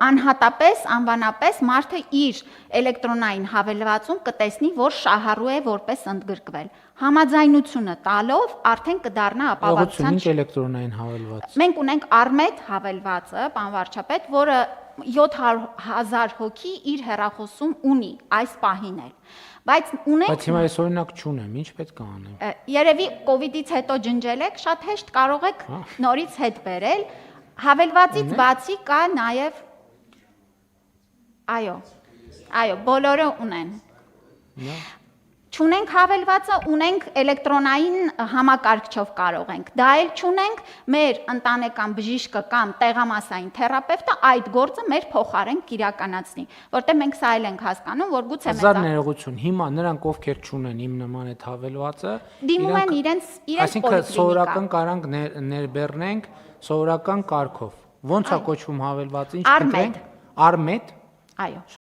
անհատապես, անվանապես մարդը իր էլեկտրոնային հավելվածում կտեսնի, որ շահառու է որպես ընդգրկվել։ Համաձայնությունը տալով արդեն կդառնա ապահովության։ Ինչ էլեկտրոնային հավելված։ Մենք ունենք Armet հավելվածը, պարոն վարչապետ, որը 700,000 հոգի իր հեռախոսում ունի այս պահին էլ։ Բայց Բայց հիմա ես օրինակ չունեմ, ինչ պետք է անեմ։ Երևի կովիդից հետո ջնջել եք, շատ հեշտ կարող եք նորից հետ բերել։ Հավելվածից բացի կա նաև Այո, բոլորը ունեն։ Չունենք հավելվածը, ունենք էլեկտրոնային համակարգչով կարող ենք։ Դա էլ չունենք, մեր ընտանեկան բժիշկը կամ տեղամասային թերապևտը այդ գործը մեր փոխարեն կիրականացնի, որտեղ մենք սա էլ ենք հասկանում, որ գուցե Զար ներողություն, հիմա նրանք ովքեր չունեն իմ նման այդ հավելվածը, դիմում են իրենց այսինքն սովորական կարանք ներբեռնենք սովորական կարգով։ Ոնց է կոչվում հավելվածը, ինչ կտրենք։ Armet։ Այո։